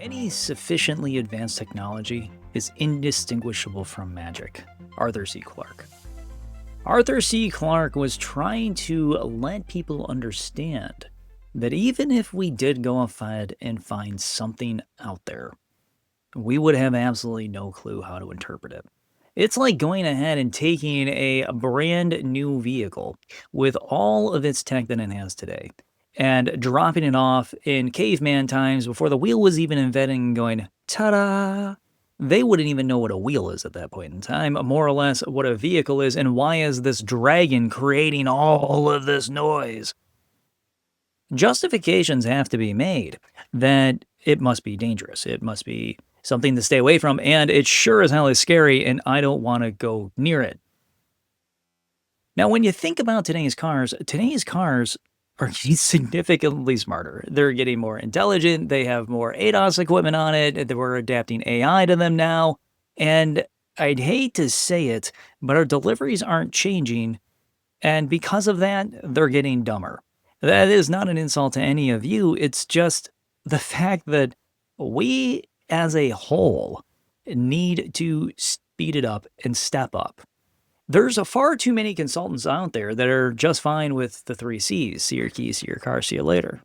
Any sufficiently advanced technology is indistinguishable from magic. Arthur C. Clarke. Arthur C. Clarke was trying to let people understand that even if we did go ahead and find something out there, we would have absolutely no clue how to interpret it. It's like going ahead and taking a brand new vehicle with all of its tech that it has today and dropping it off in caveman times before the wheel was even invented and going, ta-da! They wouldn't even know what a wheel is at that point in time, more or less what a vehicle is, and why is this dragon creating all of this noise? Justifications have to be made that it must be dangerous. It must be something to stay away from, and it sure as hell is scary, and I don't want to go near it. Now, when you think about today's cars are getting significantly smarter. They're getting more intelligent. They have more ADAS equipment on it. We're adapting AI to them now. And I'd hate to say it, but our deliveries aren't changing. And because of that, they're getting dumber. That is not an insult to any of you. It's just the fact that we as a whole need to speed it up and step up. There's a far too many consultants out there that are just fine with the 3 C's: see your keys, see your car, see you later.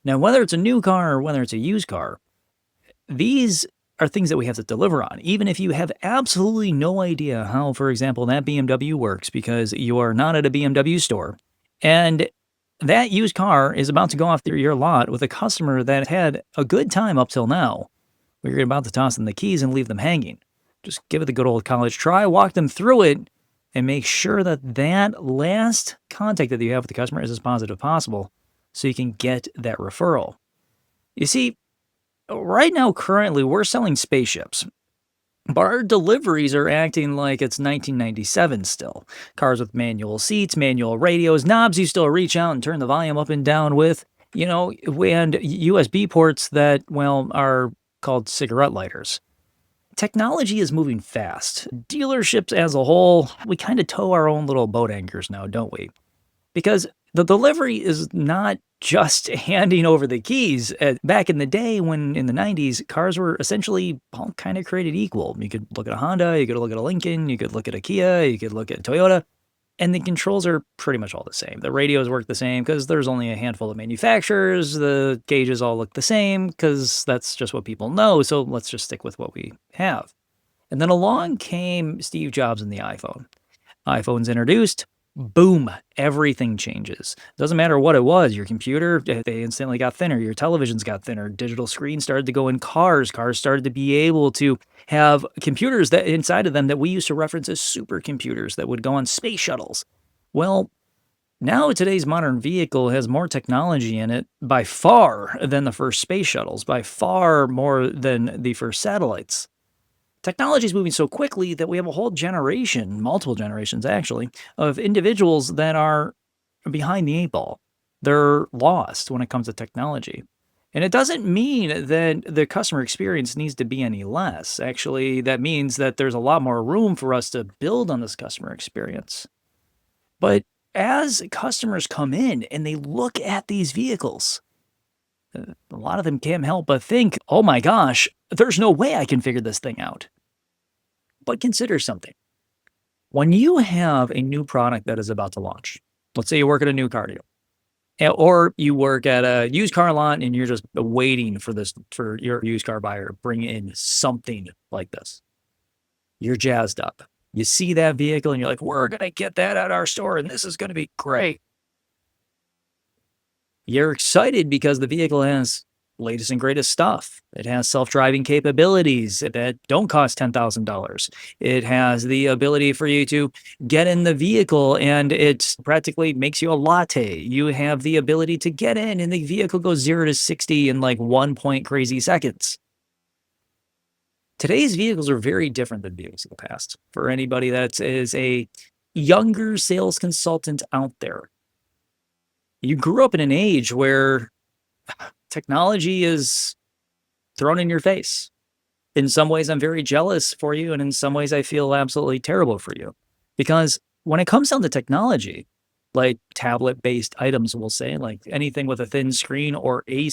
Now, whether it's a new car or whether it's a used car, these are things that we have to deliver on, even if you have absolutely no idea how, for example, that BMW works because you are not at a BMW store. And that used car is about to go off your lot with a customer that had a good time up till now. You're about to toss them the keys and leave them hanging. Just give it the good old college try, walk them through it, and make sure that that last contact that you have with the customer is as positive as possible so you can get that referral. You see, right now, currently, we're selling spaceships, but our deliveries are acting like it's 1997 still. Cars with manual seats, manual radios, knobs you still reach out and turn the volume up and down with, and USB ports that, well, are called cigarette lighters. Technology is moving fast. Dealerships as a whole, we kind of tow our own little boat anchors now, don't we? Because the delivery is not just handing over the keys. Back in the day, when in the 90s, cars were essentially all kind of created equal. You could look at a Honda, you could look at a Lincoln, you could look at a Kia, you could look at Toyota, and the controls are pretty much all the same. The radios work the same because there's only a handful of manufacturers. The gauges all look the same because that's just what people know. So let's just stick with what we have. And then along came Steve Jobs and the iPhone. iPhone's introduced. Boom, everything changes. Doesn't matter what it was. Your computer, they instantly got thinner. Your televisions got thinner. Digital screens started to go in cars. Cars started to be able to have computers that inside of them that we used to reference as supercomputers that would go on space shuttles. Well, now today's modern vehicle has more technology in it by far than the first space shuttles, by far more than the first satellites. Technology is moving so quickly that we have a whole generation, multiple generations actually, of individuals that are behind the eight ball. They're lost when it comes to technology. And it doesn't mean that the customer experience needs to be any less. Actually, that means that there's a lot more room for us to build on this customer experience. But as customers come in and they look at these vehicles, a lot of them can't help but think, oh my gosh, there's no way I can figure this thing out. But consider something. When you have a new product that is about to launch, let's say you work at a new car deal, or you work at a used car lot and you're just waiting for your used car buyer to bring in something like this. You're jazzed up. You see that vehicle and you're like, we're going to get that at our store and this is going to be great. You're excited because the vehicle has latest and greatest stuff. It has self-driving capabilities that don't cost $10,000. It has the ability for you to get in the vehicle and it practically makes you a latte. You have the ability to get in and the vehicle goes 0 to 60 in like 1 point crazy seconds. Today's vehicles are very different than vehicles of the past. For anybody that is a younger sales consultant out there, you grew up in an age where technology is thrown in your face. In some ways, I'm very jealous for you, and in some ways, I feel absolutely terrible for you. Because when it comes down to technology, like tablet-based items, we'll say, like anything with a thin screen or a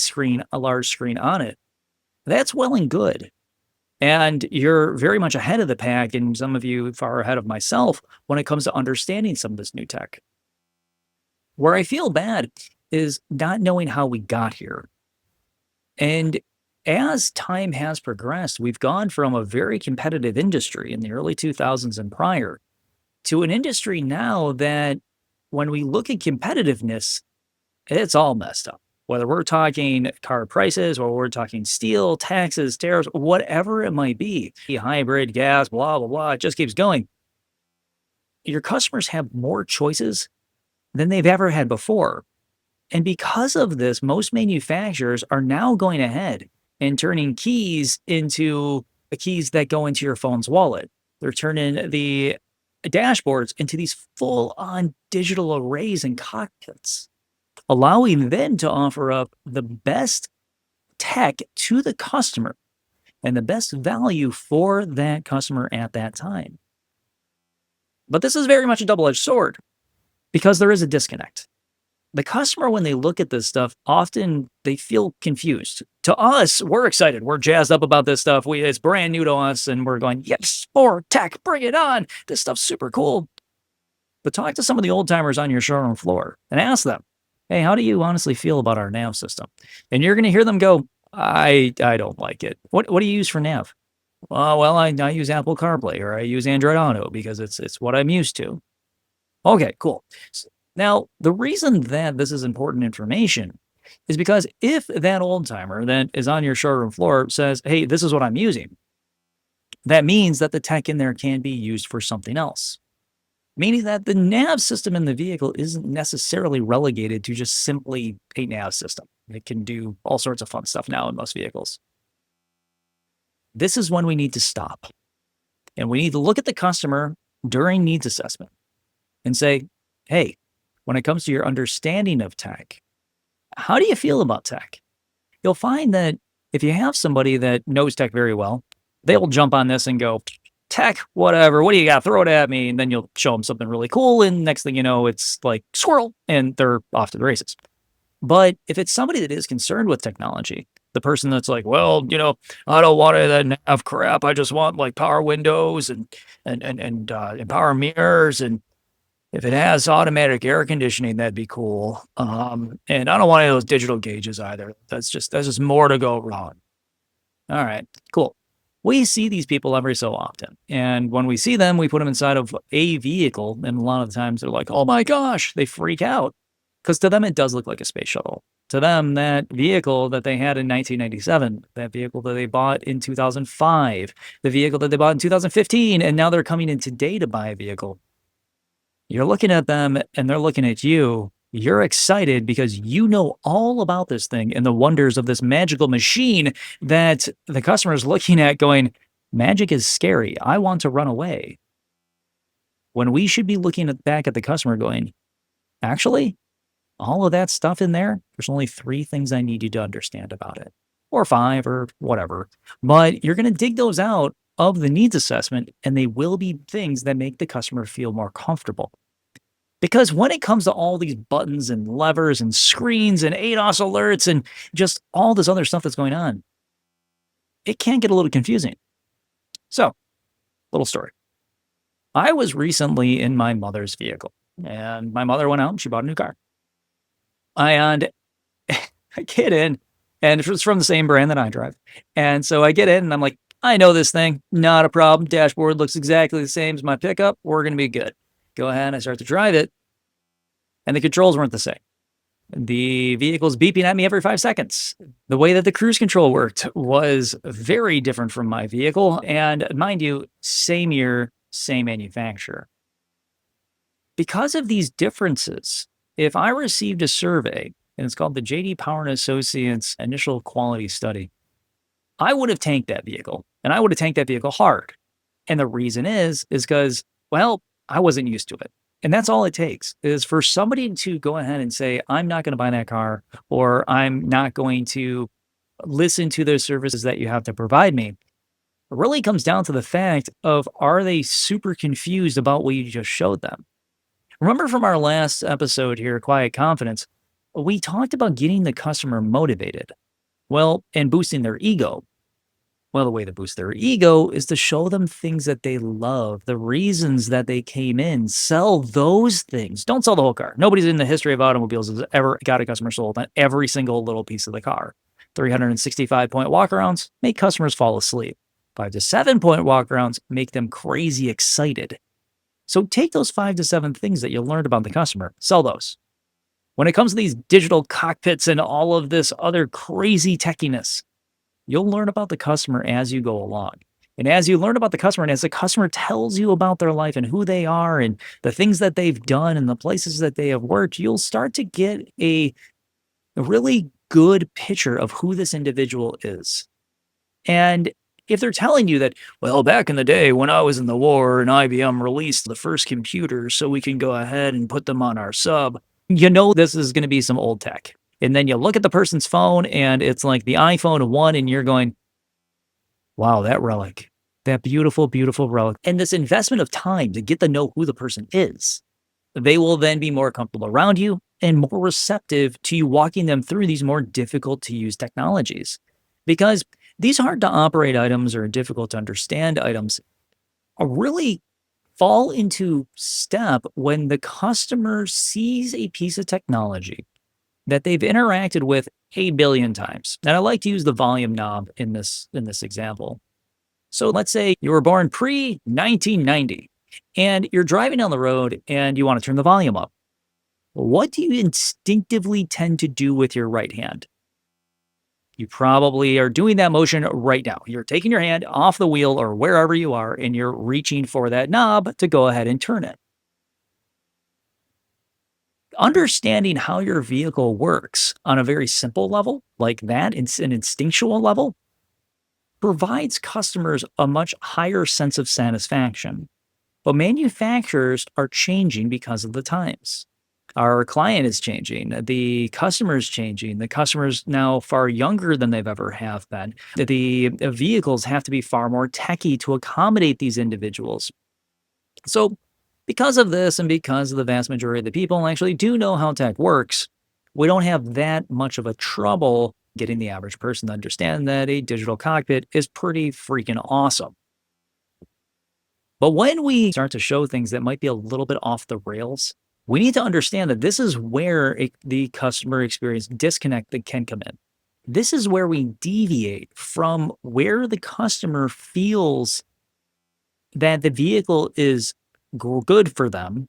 large screen on it, That's well and good. And you're very much ahead of the pack, and some of you far ahead of myself when it comes to understanding some of this new tech. Where I feel bad is not knowing how we got here. And as time has progressed, we've gone from a very competitive industry in the early 2000s and prior to an industry now that when we look at competitiveness, it's all messed up. Whether we're talking car prices or we're talking steel, taxes, tariffs, whatever it might be, hybrid, gas, blah, blah, blah, it just keeps going. Your customers have more choices than they've ever had before. And because of this, most manufacturers are now going ahead and turning keys into keys that go into your phone's wallet. They're turning the dashboards into these full on digital arrays and cockpits, allowing them to offer up the best tech to the customer and the best value for that customer at that time. But this is very much a double edged sword because there is a disconnect. The customer, when they look at this stuff, often they feel confused. To us, we're excited. We're jazzed up about this stuff. It's brand new to us, and we're going, yes, more tech, bring it on. This stuff's super cool. But talk to some of the old timers on your showroom floor and ask them, hey, how do you honestly feel about our nav system? And you're going to hear them go, I don't like it. What do you use for nav? Well, I use Apple CarPlay or I use Android Auto because it's what I'm used to. Okay, cool. Now, the reason that this is important information is because if that old timer that is on your showroom floor says, hey, this is what I'm using, that means that the tech in there can be used for something else. Meaning that the nav system in the vehicle isn't necessarily relegated to just simply a nav system. It can do all sorts of fun stuff now in most vehicles. This is when we need to stop and we need to look at the customer during needs assessment and say, hey, when it comes to your understanding of tech, how do you feel about tech? You'll find that if you have somebody that knows tech very well, they will jump on this and go, tech, whatever, what do you got? Throw it at me. And then you'll show them something really cool. And next thing you know, it's like squirrel and they're off to the races. But if it's somebody that is concerned with technology, the person that's like, well, I don't want that nav crap. I just want like power windows and power mirrors, and if it has automatic air conditioning, that'd be cool. And I don't want any of those digital gauges either. That's just more to go wrong. All right, cool. We see these people every so often. And when we see them, we put them inside of a vehicle. And a lot of the times they're like, oh my gosh, they freak out. Because to them, it does look like a space shuttle. To them, that vehicle that they had in 1997, that vehicle that they bought in 2005, the vehicle that they bought in 2015, and now they're coming in today to buy a vehicle. You're looking at them and they're looking at you. You're excited because you know all about this thing and the wonders of this magical machine that the customer is looking at going, magic is scary. I want to run away. When we should be looking back at the customer going, actually, all of that stuff in there, there's only 3 things I need you to understand about it, or 5 or whatever. But you're going to dig those out of the needs assessment, and they will be things that make the customer feel more comfortable. Because when it comes to all these buttons and levers and screens and ADOS alerts and just all this other stuff that's going on, it can get a little confusing. So, little story. I was recently in my mother's vehicle, and my mother went out and she bought a new car. And I get in, and it's from the same brand that I drive. And so I get in, and I'm like, I know this thing, not a problem. Dashboard looks exactly the same as my pickup. We're going to be good. Go ahead, I start to drive it, and the controls weren't the same. The vehicle's beeping at me every 5 seconds. The way that the cruise control worked was very different from my vehicle. And mind you, same year, same manufacturer. Because of these differences, if I received a survey, and it's called the J.D. Power and Associates Initial Quality Study, I would have tanked that vehicle, and I would have tanked that vehicle hard. And the reason is because, well, I wasn't used to it. And that's all it takes is for somebody to go ahead and say, I'm not going to buy that car, or I'm not going to listen to those services that you have to provide me. It really comes down to the fact of, are they super confused about what you just showed them? Remember from our last episode here, Quiet Confidence, we talked about getting the customer motivated, well, and boosting their ego. Well, the way to boost their ego is to show them things that they love, the reasons that they came in. Sell those things. Don't sell the whole car. Nobody's in the history of automobiles has ever got a customer sold on every single little piece of the car. 365-point walkarounds make customers fall asleep. 5 to 7 point walkarounds make them crazy excited. So take those 5 to 7 things that you learned about the customer, sell those. When it comes to these digital cockpits and all of this other crazy techiness, you'll learn about the customer as you go along. And as you learn about the customer and as the customer tells you about their life and who they are and the things that they've done and the places that they have worked, you'll start to get a really good picture of who this individual is. And if they're telling you that, well, back in the day when I was in the war and IBM released the first computers so we can go ahead and put them on our sub, you know this is going to be some old tech. And then you look at the person's phone and it's like the iPhone 1 and you're going, wow, that relic, that beautiful, beautiful relic. And this investment of time to get to know who the person is, they will then be more comfortable around you and more receptive to you walking them through these more difficult to use technologies. Because these hard to operate items or difficult to understand items are really fall into step when the customer sees a piece of technology that they've interacted with a billion times. And I like to use the volume knob in this example. So let's say you were born pre-1990 and you're driving down the road and you want to turn the volume up. What do you instinctively tend to do with your right hand? You probably are doing that motion right now. You're taking your hand off the wheel or wherever you are and you're reaching for that knob to go ahead and turn it. Understanding how your vehicle works on a very simple level, like that, it's an instinctual level, provides customers a much higher sense of satisfaction. But manufacturers are changing because of the times. Our client is changing, the customer is changing, the customer's now far younger than they've ever have been. The vehicles have to be far more techy to accommodate these individuals. So, because of this, and because of the vast majority of the people actually do know how tech works, we don't have that much of a trouble getting the average person to understand that a digital cockpit is pretty freaking awesome. But when we start to show things that might be a little bit off the rails, we need to understand that this is where the customer experience disconnect that can come in. This is where we deviate from where the customer feels that the vehicle is good for them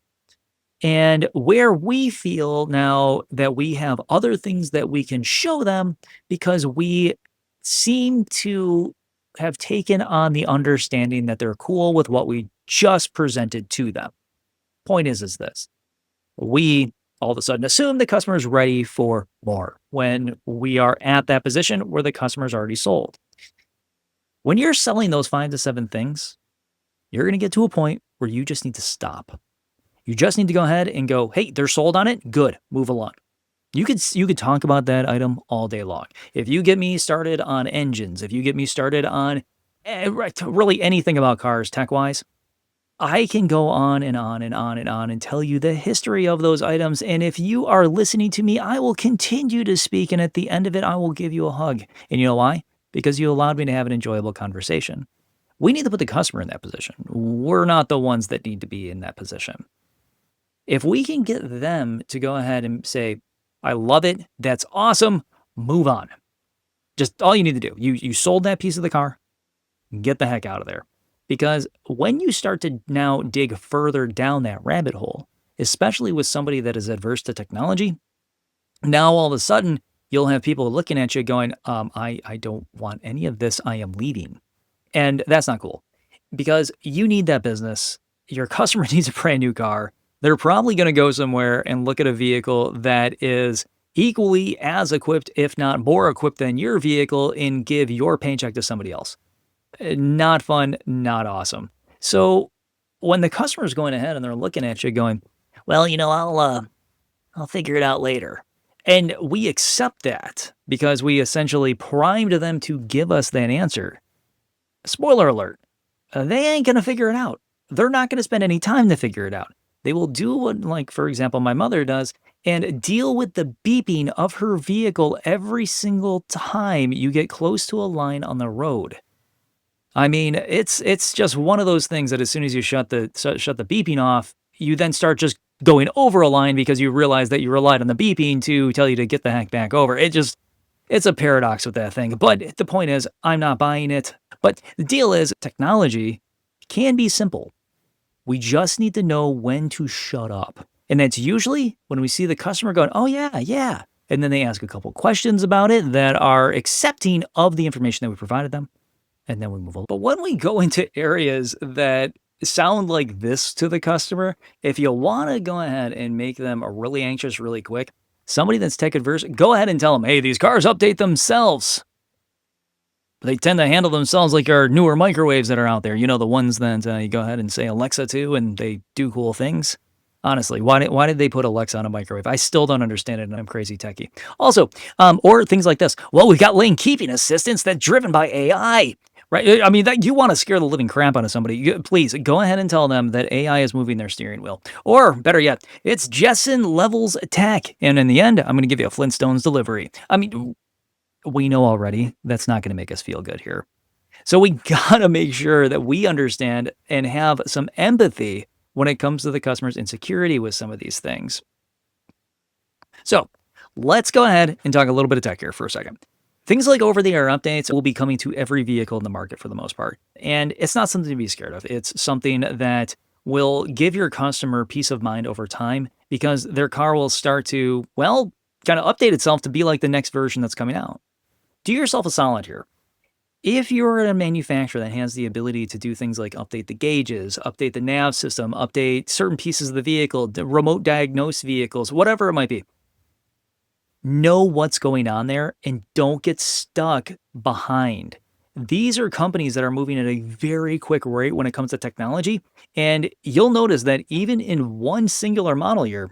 and where we feel now that we have other things that we can show them because we seem to have taken on the understanding that they're cool with what we just presented to them. Point is this: we all of a sudden assume the customer is ready for more when we are at that position where the customer's already sold. When you're selling those 5 to 7 things, you're going to get to a point where you just need to stop. You just need to go ahead and go, hey, they're sold on it. Good. Move along. You could talk about that item all day long. If you get me started on engines, if you get me started on really anything about cars tech-wise, I can go on and on and on and on and tell you the history of those items. And if you are listening to me, I will continue to speak. And at the end of it, I will give you a hug. And you know why? Because you allowed me to have an enjoyable conversation. We need to put the customer in that position. We're not the ones that need to be in that position. If we can get them to go ahead and say, I love it, that's awesome, move on. Just all you need to do. You sold that piece of the car, get the heck out of there. Because when you start to now dig further down that rabbit hole, especially with somebody that is adverse to technology, now all of a sudden you'll have people looking at you going, I don't want any of this, I am leaving. And that's not cool because you need that business. Your customer needs a brand new car. They're probably going to go somewhere and look at a vehicle that is equally as equipped, if not more equipped than your vehicle, and give your paycheck to somebody else. Not fun, not awesome. So when the customer's going ahead and they're looking at you going, well, I'll figure it out later. And we accept that because we essentially primed them to give us that answer. Spoiler alert, they ain't going to figure it out. They're not going to spend any time to figure it out. They will do what, like, for example, my mother does and deal with the beeping of her vehicle every single time you get close to a line on the road. I mean, it's just one of those things that as soon as you shut the beeping off, you then start just going over a line because you realize that you relied on the beeping to tell you to get the heck back over. It's a paradox with that thing. But the point is, I'm not buying it. But the deal is, technology can be simple. We just need to know when to shut up. And that's usually when we see the customer going, oh, yeah, yeah. And then they ask a couple questions about it that are accepting of the information that we provided them. And then we move on. But when we go into areas that sound like this to the customer, if you want to go ahead and make them really anxious really quick, somebody that's tech adverse, go ahead and tell them, hey, these cars update themselves. They tend to handle themselves like our newer microwaves that are out there. You know, the ones that you go ahead and say Alexa to, and they do cool things. Honestly, why did they put Alexa on a microwave? I still don't understand it, and I'm crazy techie. Also, or things like this. Well, we've got lane keeping assistance that's driven by AI, right? I mean, that you want to scare the living crap out of somebody. Please go ahead and tell them that AI is moving their steering wheel. Or better yet, it's Jessen levels tech. And in the end, I'm going to give you a Flintstones delivery. I mean, we know already that's not going to make us feel good here. So we got to make sure that we understand and have some empathy when it comes to the customer's insecurity with some of these things. So let's go ahead and talk a little bit of tech here for a second. Things like over-the-air updates will be coming to every vehicle in the market for the most part. And it's not something to be scared of. It's something that will give your customer peace of mind over time because their car will start to, well, kind of update itself to be like the next version that's coming out. Do yourself a solid here. If you're a manufacturer that has the ability to do things like update the gauges, update the nav system, update certain pieces of the vehicle, remote diagnose vehicles, whatever it might be, know what's going on there and don't get stuck behind. These are companies that are moving at a very quick rate when it comes to technology. And you'll notice that even in one singular model year,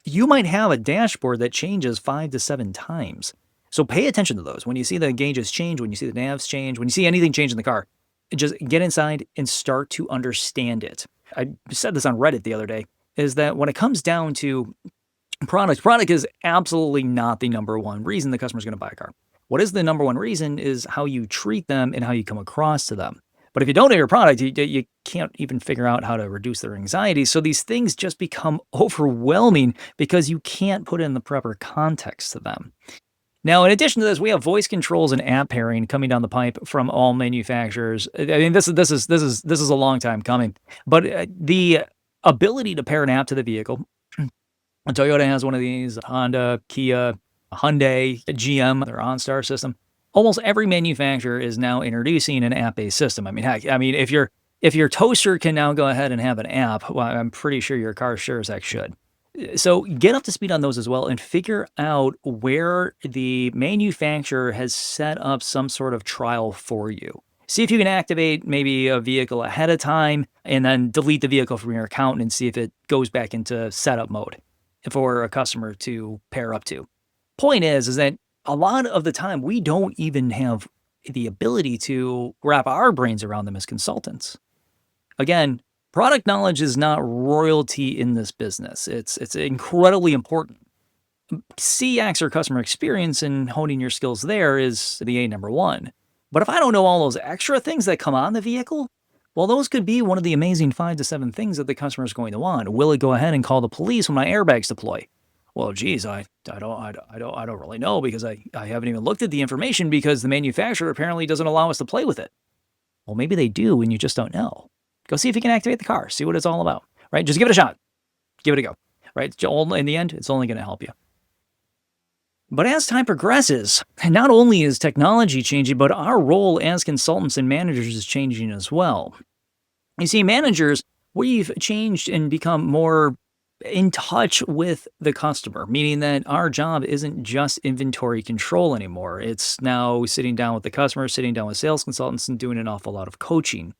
you might have a dashboard that changes 5 to 7 times. So pay attention to those. When you see the gauges change, when you see the navs change, when you see anything change in the car, just get inside and start to understand it. I said this on Reddit the other day, is that when it comes down to product is absolutely not the number one reason the customer's going to buy a car. What is the number one reason is how you treat them and how you come across to them. But if you don't know your product, you can't even figure out how to reduce their anxiety. So these things just become overwhelming because you can't put in the proper context to them. Now, in addition to this, we have voice controls and app pairing coming down the pipe from all manufacturers. I mean, this is a long time coming, but the ability to pair an app to the vehicle. Toyota has one of these. Honda, Kia, Hyundai, GM, their OnStar system. Almost every manufacturer is now introducing an app-based system. I mean, heck, if your toaster can now go ahead and have an app, well, I'm pretty sure your car sure as heck should. So get up to speed on those as well and figure out where the manufacturer has set up some sort of trial for you. See if you can activate maybe a vehicle ahead of time and then delete the vehicle from your account and see if it goes back into setup mode for a customer to pair up to. Point is that a lot of the time we don't even have the ability to wrap our brains around them as consultants. Again, product knowledge is not royalty in this business. It's incredibly important. CX or customer experience and honing your skills there is the A number one. But if I don't know all those extra things that come on the vehicle, well, those could be one of the amazing 5 to 7 things that the customer is going to want. Will it go ahead and call the police when my airbags deploy? Well, geez, I don't really know because I haven't even looked at the information because the manufacturer apparently doesn't allow us to play with it. Well, maybe they do and you just don't know. Go see if you can activate the car. See what it's all about, right? Just give it a shot. Give it a go, right? In the end, it's only going to help you. But as time progresses, not only is technology changing, but our role as consultants and managers is changing as well. You see, managers, we've changed and become more in touch with the customer, meaning that our job isn't just inventory control anymore. It's now sitting down with the customer, sitting down with sales consultants, and doing an awful lot of coaching.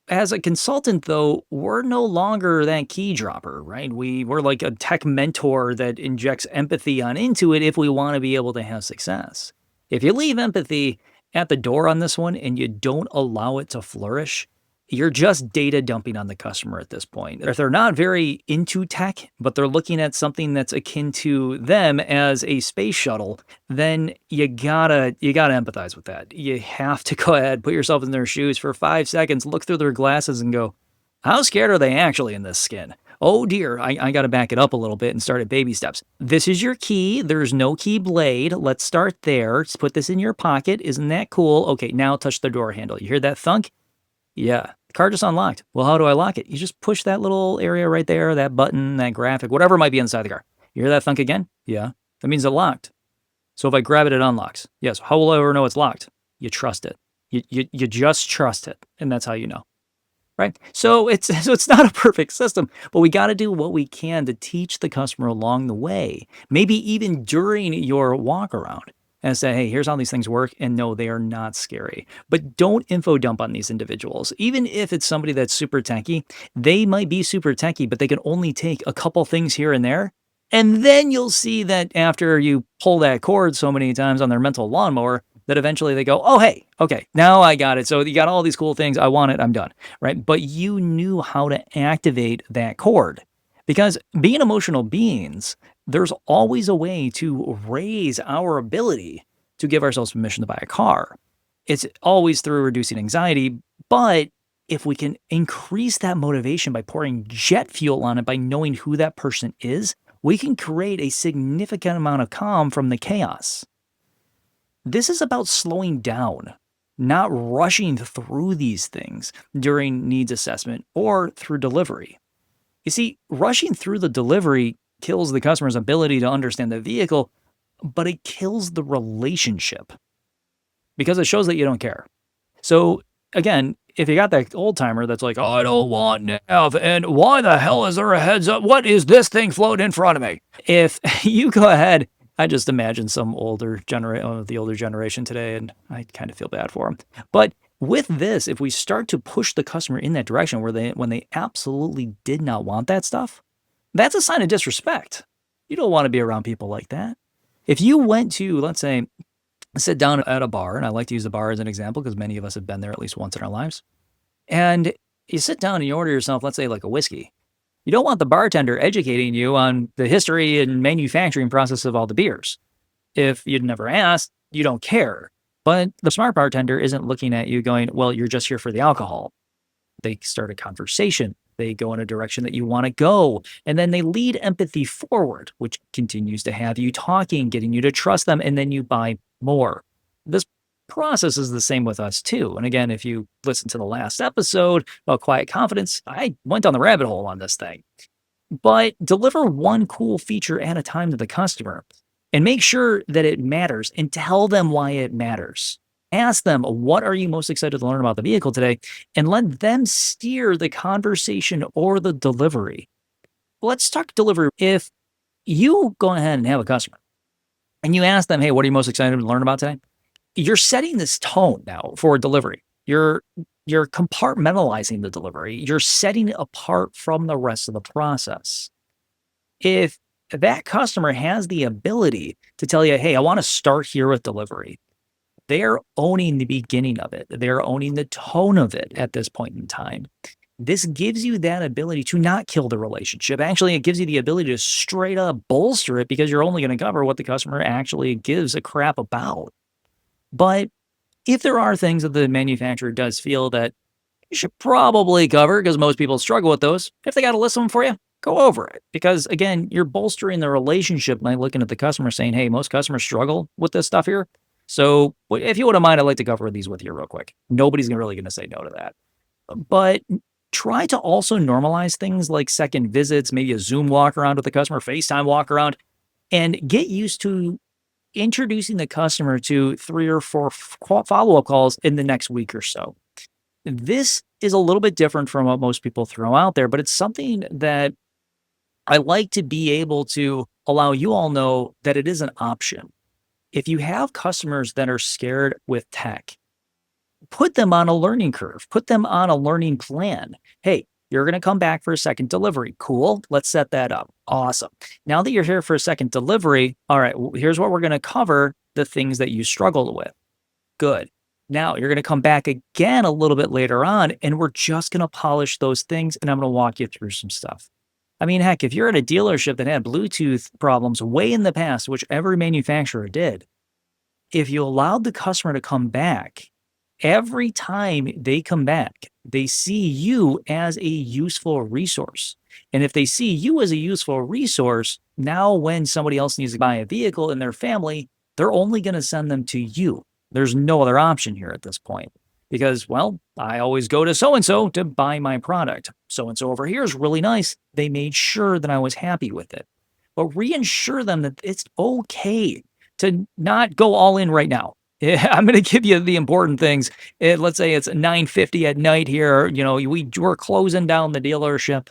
As a consultant, though, we're no longer that key dropper, right? We're like a tech mentor that injects empathy on into it if we want to be able to have success. If you leave empathy at the door on this one and you don't allow it to flourish, You're just data dumping on the customer at this point. If they're not very into tech, but they're looking at something that's akin to them as a space shuttle, then you gotta empathize with that. You have to go ahead, put yourself in their shoes for 5 seconds, look through their glasses and go, how scared are they actually in this skin? Oh dear, I got to back it up a little bit and start at baby steps. This is your key. There's no key blade. Let's start there. Just put this in your pocket. Isn't that cool? Okay, now touch the door handle. You hear that thunk? Yeah. The car just unlocked. Well, how do I lock it? You just push that little area right there, that button, that graphic, whatever might be inside the car. You hear that thunk again? Yeah. That means it locked. So if I grab it, it unlocks. Yes. How will I ever know it's locked? You trust it. You just trust it. And that's how you know. Right. So it's not a perfect system, but we got to do what we can to teach the customer along the way, maybe even during your walk around and say, hey, here's how these things work. And no, they are not scary. But don't info dump on these individuals. Even if it's somebody that's super techy, they might be super techy, but they can only take a couple things here and there. And then you'll see that after you pull that cord so many times on their mental lawnmower, that eventually they go, oh, hey, okay, now I got it. So you got all these cool things. I want it. I'm done. Right. But you knew how to activate that cord because being emotional beings, there's always a way to raise our ability to give ourselves permission to buy a car. It's always through reducing anxiety. But if we can increase that motivation by pouring jet fuel on it, by knowing who that person is, we can create a significant amount of calm from the chaos. This is about slowing down, not rushing through these things during needs assessment or through delivery. You see, rushing through the delivery kills the customer's ability to understand the vehicle, but it kills the relationship because it shows that you don't care. So, again, if you got that old timer that's like, I don't want nav, and why the hell is there a heads up? What is this thing floating in front of me? If you go ahead, I just imagine some the older generation today, and I kind of feel bad for them. But with this, if we start to push the customer in that direction when they absolutely did not want that stuff, that's a sign of disrespect. You don't want to be around people like that. If you went to, let's say, sit down at a bar, and I like to use the bar as an example because many of us have been there at least once in our lives, and you sit down and you order yourself, let's say, like a whiskey. You don't want the bartender educating you on the history and manufacturing process of all the beers. If you'd never asked, you don't care. But the smart bartender isn't looking at you going, well, you're just here for the alcohol. They start a conversation. They go in a direction that you want to go. And then they lead empathy forward, which continues to have you talking, getting you to trust them, and then you buy more. This process is the same with us too. And again, if you listen to the last episode about quiet confidence, I went down the rabbit hole on this thing. But deliver one cool feature at a time to the customer and make sure that it matters and tell them why it matters. Ask them, what are you most excited to learn about the vehicle today? And let them steer the conversation or the delivery. Let's talk delivery. If you go ahead and have a customer and you ask them, hey, what are you most excited to learn about today? You're setting this tone now for delivery. You're compartmentalizing the delivery. You're setting it apart from the rest of the process. If that customer has the ability to tell you, hey, I want to start here with delivery, they're owning the beginning of it. They're owning the tone of it at this point in time. This gives you that ability to not kill the relationship. Actually, it gives you the ability to straight up bolster it because you're only going to cover what the customer actually gives a crap about. But if there are things that the manufacturer does feel that you should probably cover, because most people struggle with those, if they got a list of them for you, go over it. Because again, you're bolstering the relationship by looking at the customer saying, hey, most customers struggle with this stuff here. So if you wouldn't mind, I'd like to cover these with you real quick. Nobody's really going to say no to that. But try to also normalize things like second visits, maybe a Zoom walk around with the customer, FaceTime walk around, and get used to introducing the customer to 3 or 4 follow-up calls in the next week or so. This is a little bit different from what most people throw out there, but it's something that I like to be able to allow you all know that it is an option. If you have customers that are scared with tech, put them on a learning curve, put them on a learning plan. Hey, you're going to come back for a second delivery. Cool. Let's set that up. Awesome. Now that you're here for a second delivery, all right, here's what we're going to cover, the things that you struggled with. Good. Now you're going to come back again a little bit later on, and we're just going to polish those things, and I'm going to walk you through some stuff. I mean, heck, if you're at a dealership that had Bluetooth problems way in the past, which every manufacturer did, if you allowed the customer to come back, every time they come back, they see you as a useful resource. And if they see you as a useful resource, now when somebody else needs to buy a vehicle in their family, they're only going to send them to you. There's no other option here at this point because, well, I always go to so and so to buy my product. So and so over here is really nice. They made sure that I was happy with it. But reassure them that it's okay to not go all in right now. I'm going to give you the important things. Let's say it's 9:50 at night here. We're closing down the dealership.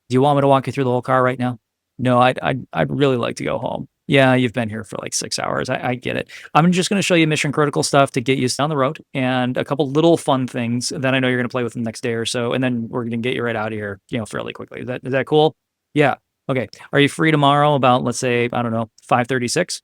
Do you want me to walk you through the whole car right now? No, I'd really like to go home. Yeah, you've been here for like 6 hours. I get it. I'm just going to show you mission critical stuff to get you down the road and a couple little fun things that I know you're going to play with the next day or so. And then we're going to get you right out of here, fairly quickly. Is that cool? Yeah. Okay. Are you free tomorrow about, let's say, I don't know, 5:36?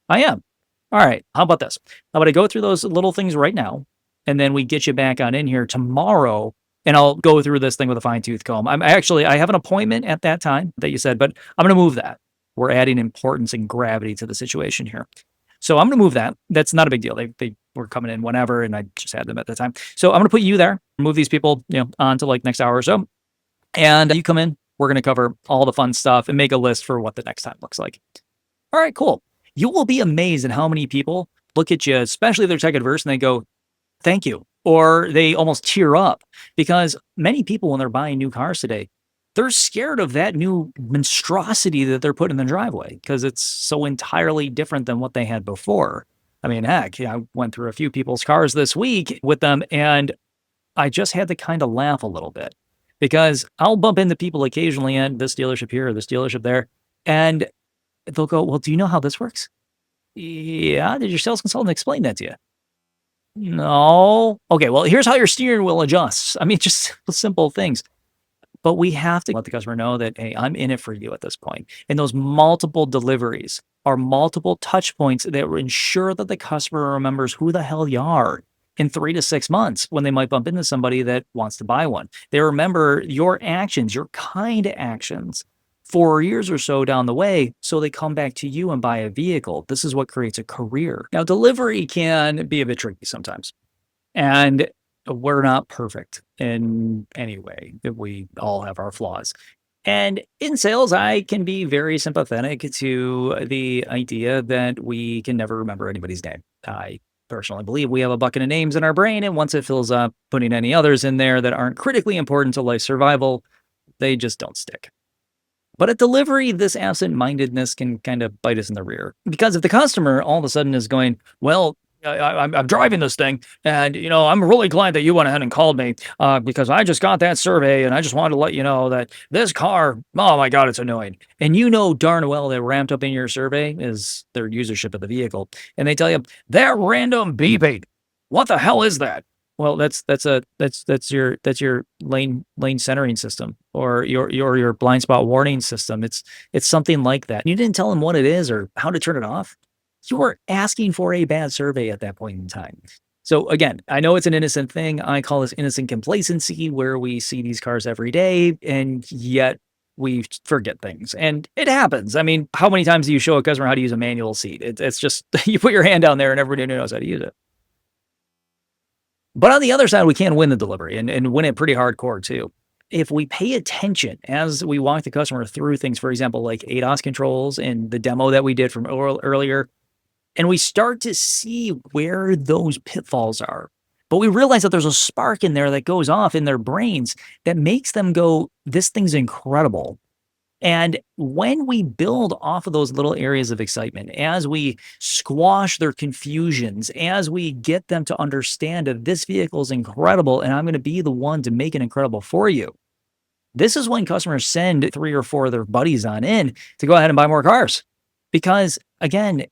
I am. All right. How about this? How about I go through those little things right now, and then we get you back on in here tomorrow, and I'll go through this thing with a fine tooth comb. I have an appointment at that time that you said, but I'm going to move that. We're adding importance and gravity to the situation here. So I'm going to move that. That's not a big deal. They were coming in whenever, and I just had them at the time. So I'm going to put you there, move these people, on to like next hour or so. And you come in, we're going to cover all the fun stuff and make a list for what the next time looks like. All right, cool. You will be amazed at how many people look at you, especially if they're tech adverse, and they go, thank you. Or they almost tear up because many people, when they're buying new cars today, they're scared of that new monstrosity that they're putting in the driveway because it's so entirely different than what they had before. I mean, heck, I went through a few people's cars this week with them, and I just had to kind of laugh a little bit because I'll bump into people occasionally at this dealership here or this dealership there, and they'll go, well, do you know how this works? Yeah. Did your sales consultant explain that to you? No. Okay. Well, here's how your steering wheel adjusts. I mean, just simple things. But we have to let the customer know that, hey, I'm in it for you at this point. And those multiple deliveries are multiple touch points that will ensure that the customer remembers who the hell you are in 3 to 6 months when they might bump into somebody that wants to buy one. They remember your actions, your kind actions 4 years or so down the way, so they come back to you and buy a vehicle. This is what creates a career. Now, delivery can be a bit tricky sometimes. And we're not perfect in any way. We all have our flaws. And in sales, I can be very sympathetic to the idea that we can never remember anybody's name. I personally believe we have a bucket of names in our brain, and once it fills up, putting any others in there that aren't critically important to life survival, they just don't stick. But at delivery, this absent-mindedness can kind of bite us in the rear. Because if the customer all of a sudden is going, well, I'm driving this thing, and I'm really glad that you went ahead and called me because I just got that survey, and I just wanted to let you know that this car, oh my God, it's annoying. And you know darn well that ramped up in your survey is their usership of the vehicle, and they tell you that random beeping. What the hell is that? Well, that's your lane centering system or your blind spot warning system. It's something like that. You didn't tell them what it is or how to turn it off. You were asking for a bad survey at that point in time. So again, I know it's an innocent thing. I call this innocent complacency where we see these cars every day and yet we forget things. And it happens. I mean, how many times do you show a customer how to use a manual seat? It's just you put your hand down there and everybody knows how to use it. But on the other side, we can win the delivery and win it pretty hardcore too. If we pay attention as we walk the customer through things, for example, like ADAS controls and the demo that we did from earlier, and we start to see where those pitfalls are. But we realize that there's a spark in there that goes off in their brains that makes them go, this thing's incredible. And when we build off of those little areas of excitement, as we squash their confusions, as we get them to understand that this vehicle is incredible and I'm going to be the one to make it incredible for you. This is when customers send 3 or 4 of their buddies on in to go ahead and buy more cars. Because again,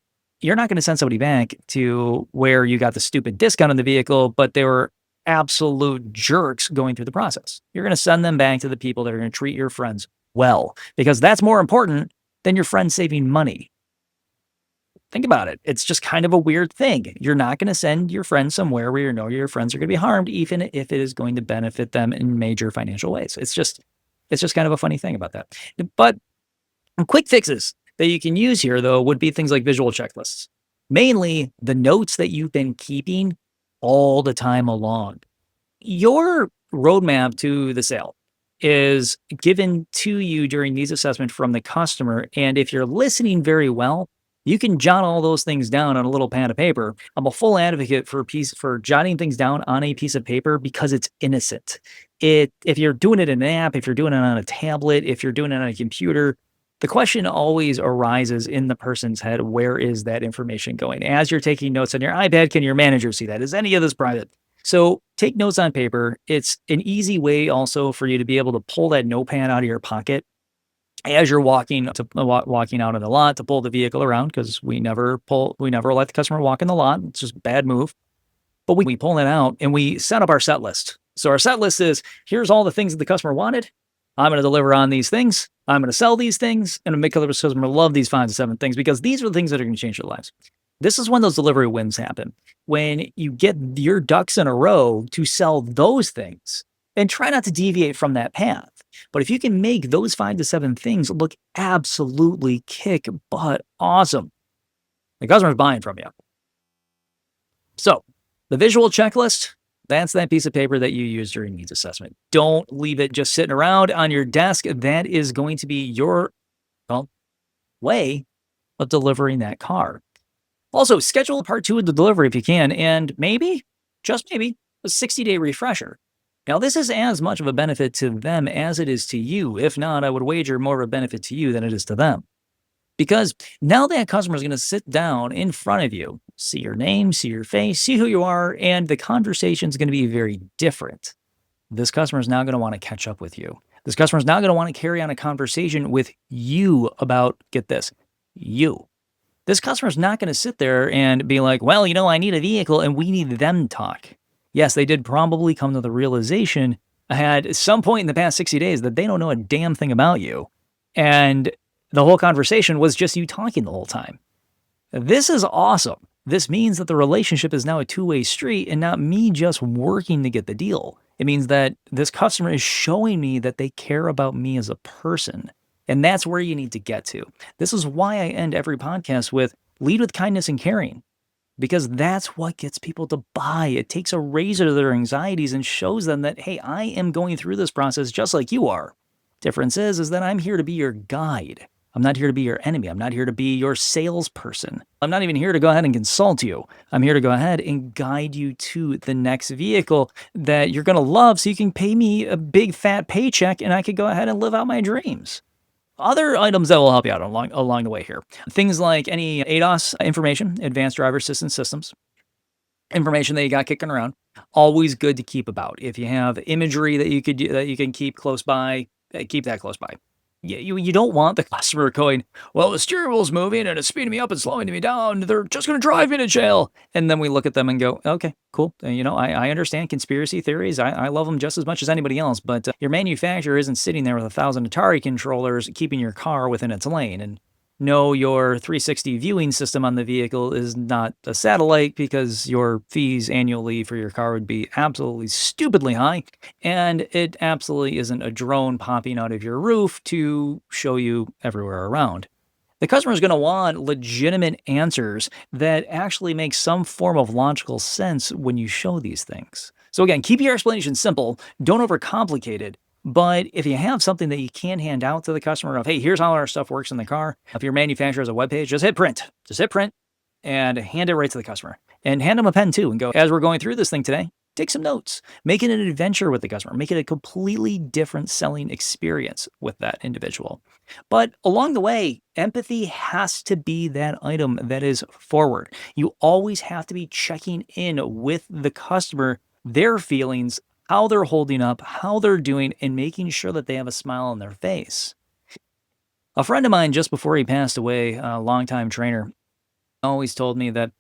you're not going to send somebody back to where you got the stupid discount on the vehicle, but they were absolute jerks going through the process. You're going to send them back to the people that are going to treat your friends well, because that's more important than your friend saving money. Think about it. It's just kind of a weird thing. You're not going to send your friends somewhere where you know your friends are going to be harmed, even if it is going to benefit them in major financial ways. It's just kind of a funny thing about that. But quick fixes that you can use here, though, would be things like visual checklists, mainly the notes that you've been keeping all the time along. Your roadmap to the sale is given to you during needs assessment from the customer. And if you're listening very well, you can jot all those things down on a little pad of paper. I'm a full advocate for jotting things down on a piece of paper because it's innocent. If you're doing it in an app, if you're doing it on a tablet, if you're doing it on a computer, the question always arises in the person's head, where is that information going? As you're taking notes on your iPad, can your manager see that? Is any of this private? So take notes on paper. It's an easy way also for you to be able to pull that notepad out of your pocket as you're walking out in the lot to pull the vehicle around because we never let the customer walk in the lot. It's just a bad move. But we pull that out and we set up our set list. So our set list is here's all the things that the customer wanted. I'm going to deliver on these things. I'm going to sell these things and make the customer love these 5 to 7 things because these are the things that are going to change their lives. This is when those delivery wins happen. When you get your ducks in a row to sell those things and try not to deviate from that path. But if you can make those 5 to 7 things look absolutely kick butt awesome, the customer's buying from you. So the visual checklist, that's that piece of paper that you use during needs assessment. Don't leave it just sitting around on your desk. That is going to be your well, way of delivering that car. Also, schedule part two of the delivery if you can, and maybe, just maybe, a 60-day refresher. Now, this is as much of a benefit to them as it is to you. If not, I would wager more of a benefit to you than it is to them. Because now that customer is going to sit down in front of you, see your name, see your face, see who you are, and the conversation is going to be very different. This customer is now going to want to catch up with you. This customer is now going to want to carry on a conversation with you about, get this, you. This customer is not going to sit there and be like, well, I need a vehicle and we need them to talk. Yes, they did probably come to the realization at some point in the past 60 days that they don't know a damn thing about you. And the whole conversation was just you talking the whole time. This is awesome. This means that the relationship is now a two-way street and not me just working to get the deal. It means that this customer is showing me that they care about me as a person. And that's where you need to get to. This is why I end every podcast with lead with kindness and caring, because that's what gets people to buy. It takes a razor to their anxieties and shows them that, hey, I am going through this process just like you are. Difference is that I'm here to be your guide. I'm not here to be your enemy. I'm not here to be your salesperson. I'm not even here to go ahead and consult you. I'm here to go ahead and guide you to the next vehicle that you're going to love so you can pay me a big fat paycheck and I could go ahead and live out my dreams. Other items that will help you out along the way here. Things like any ADAS information, advanced driver assistance systems, information that you got kicking around, always good to keep about. If you have imagery that you can keep close by, keep that close by. You don't want the customer going, well, the steering wheel's moving and it's speeding me up and slowing me down. They're just going to drive me to jail. And then we look at them and go, okay, cool. I understand conspiracy theories. I love them just as much as anybody else. But your manufacturer isn't sitting there with 1,000 Atari controllers keeping your car within its lane. And no, your 360 viewing system on the vehicle is not a satellite because your fees annually for your car would be absolutely stupidly high. And it absolutely isn't a drone popping out of your roof to show you everywhere around. The customer is going to want legitimate answers that actually make some form of logical sense when you show these things. So again, keep your explanation simple. Don't overcomplicate it. But if you have something that you can hand out to the customer of, hey, here's how our stuff works in the car. If your manufacturer has a webpage, just hit print. Just hit print and hand it right to the customer. And hand them a pen too and go, as we're going through this thing today, take some notes. Make it an adventure with the customer. Make it a completely different selling experience with that individual. But along the way, empathy has to be that item that is forward. You always have to be checking in with the customer, their feelings, how they're holding up, how they're doing, and making sure that they have a smile on their face. A friend of mine, just before he passed away, a longtime trainer, always told me that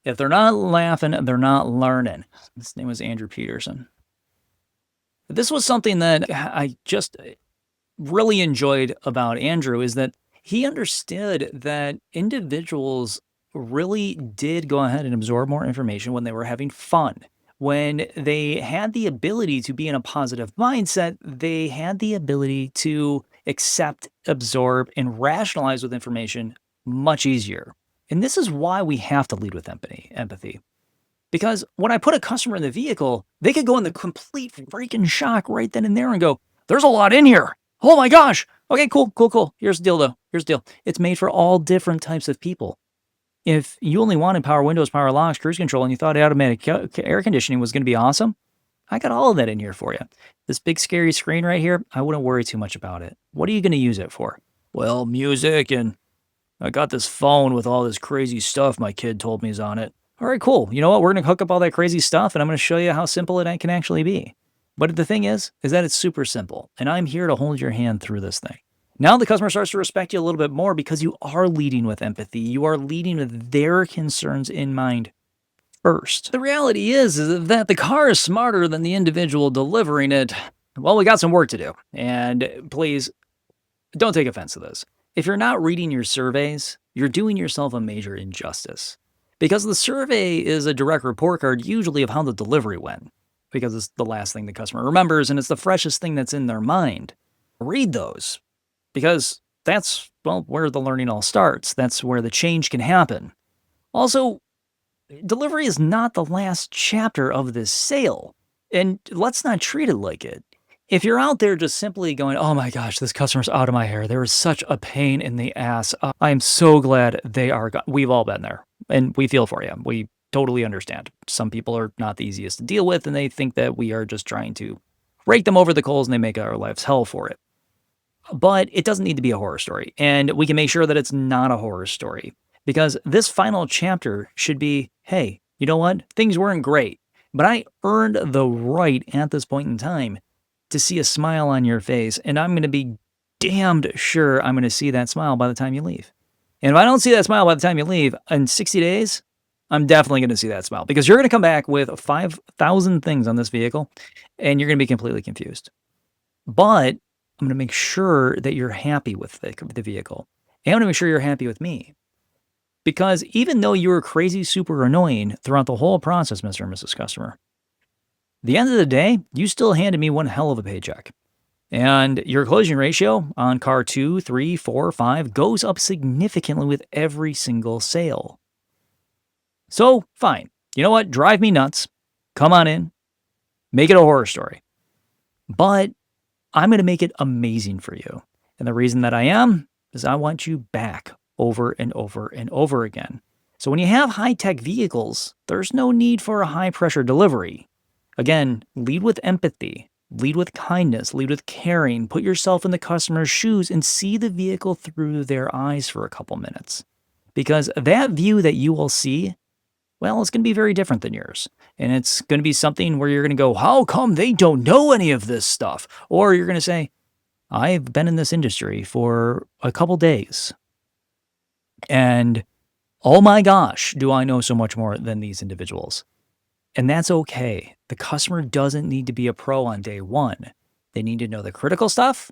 if they're not laughing, they're not learning. His name was Andrew Peterson. This was something that I just really enjoyed about Andrew is that he understood that individuals really did go ahead and absorb more information when they were having fun. When they had the ability to be in a positive mindset, they had the ability to accept, absorb, and rationalize with information much easier. And this is why we have to lead with empathy. Because when I put a customer in the vehicle, they could go in the complete freaking shock right then and there and go, there's a lot in here. Oh my gosh. Okay, cool, cool, cool. Here's the deal though. Here's the deal. It's made for all different types of people. If you only wanted power windows, power locks, cruise control, and you thought automatic air conditioning was going to be awesome, I got all of that in here for you. This big scary screen right here, I wouldn't worry too much about it. What are you going to use it for? Well, music, and I got this phone with all this crazy stuff my kid told me is on it. All right, cool. You know what? We're going to hook up all that crazy stuff and I'm going to show you how simple it can actually be. But the thing is that it's super simple and I'm here to hold your hand through this thing. Now the customer starts to respect you a little bit more because you are leading with empathy. You are leading with their concerns in mind first. The reality is that the car is smarter than the individual delivering it. Well, we got some work to do. And please don't take offense to this. If you're not reading your surveys, you're doing yourself a major injustice. Because the survey is a direct report card usually of how the delivery went. Because it's the last thing the customer remembers and it's the freshest thing that's in their mind. Read those. Because that's, well, where the learning all starts. That's where the change can happen. Also, delivery is not the last chapter of this sale. And let's not treat it like it. If you're out there just simply going, oh my gosh, this customer's out of my hair. They were such a pain in the ass. I'm so glad they are gone. We've all been there and we feel for you. We totally understand. Some people are not the easiest to deal with and they think that we are just trying to rake them over the coals and they make our lives hell for it. But it doesn't need to be a horror story. And we can make sure that it's not a horror story because this final chapter should be, hey, you know what? Things weren't great, but I earned the right at this point in time to see a smile on your face, and I'm going to be damned sure I'm going to see that smile by the time you leave. And if I don't see that smile by the time you leave, in 60 days, I'm definitely going to see that smile because you're going to come back with 5,000 things on this vehicle, and you're going to be completely confused. But I'm going to make sure that you're happy with the vehicle. And I'm going to make sure you're happy with me. Because even though you were crazy, super annoying throughout the whole process, Mr. and Mrs. Customer, the end of the day, you still handed me one hell of a paycheck. And your closing ratio on car 2, 3, 4, 5 goes up significantly with every single sale. So, fine. You know what? Drive me nuts. Come on in. Make it a horror story. But I'm going to make it amazing for you. And the reason that I am is I want you back over and over and over again. So when you have high-tech vehicles, there's no need for a high-pressure delivery. Again, lead with empathy, lead with kindness, lead with caring, put yourself in the customer's shoes and see the vehicle through their eyes for a couple minutes. Because that view that you will see, well, it's going to be very different than yours. And it's going to be something where you're going to go, how come they don't know any of this stuff? Or you're going to say, I've been in this industry for a couple days. And oh my gosh, do I know so much more than these individuals. And that's okay. The customer doesn't need to be a pro on day one. They need to know the critical stuff.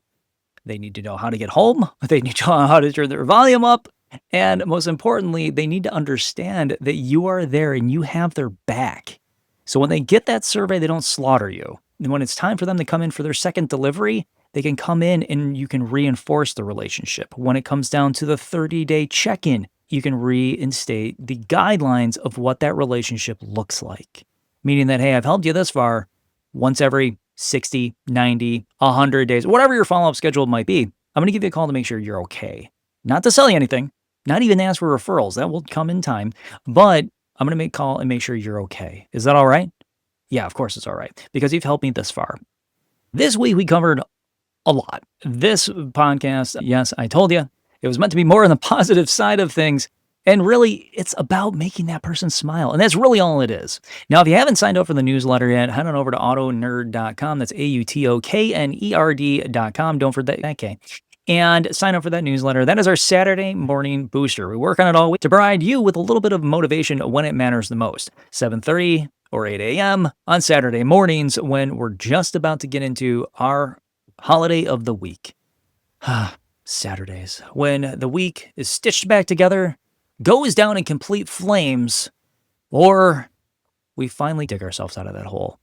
They need to know how to get home. They need to know how to turn their volume up. And most importantly, they need to understand that you are there and you have their back. So when they get that survey, they don't slaughter you. And when it's time for them to come in for their second delivery, they can come in and you can reinforce the relationship. When it comes down to the 30-day check-in, you can reinstate the guidelines of what that relationship looks like. Meaning that, hey, I've helped you this far once every 60, 90, 100 days, whatever your follow-up schedule might be. I'm going to give you a call to make sure you're okay. Not to sell you anything, not even ask for referrals. That will come in time. But I'm going to make a call and make sure you're okay. Is that all right? Yeah, of course it's all right because you've helped me this far. This week we covered a lot. This podcast, yes, I told you, it was meant to be more on the positive side of things. And really, it's about making that person smile. And that's really all it is. Now, if you haven't signed up for the newsletter yet, head on over to AutoKnerd.com. That's AutoKnerd.com. Don't forget that K. And sign up for that newsletter. That is our Saturday morning booster. We work on it all week to provide you with a little bit of motivation when it matters the most. 7:30 or 8 a.m. on Saturday mornings when we're just about to get into our holiday of the week. Saturdays. When the week is stitched back together, goes down in complete flames, or we finally dig ourselves out of that hole.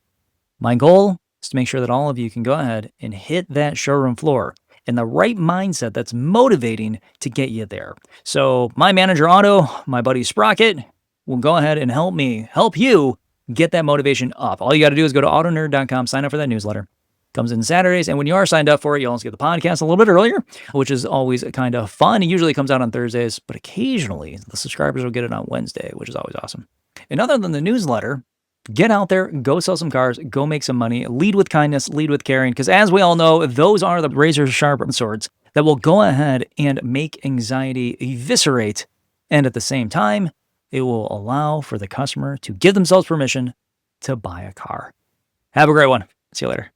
My goal is to make sure that all of you can go ahead and hit that showroom floor in the right mindset that's motivating to get you there. So my manager Otto, my buddy Sprocket, will go ahead and help you get that motivation up. All you got to do is go to AutoKnerd.com, sign up for that newsletter. Comes in Saturdays, and when you are signed up for it, you also get the podcast a little bit earlier, which is always kind of fun. It usually comes out on Thursdays, but occasionally the subscribers will get it on Wednesday, which is always awesome. And other than the newsletter, get out there, go sell some cars, go make some money, lead with kindness, lead with caring, because as we all know, those are the razor sharp swords that will go ahead and make anxiety eviscerate. And at the same time, it will allow for the customer to give themselves permission to buy a car. Have a great one. See you later.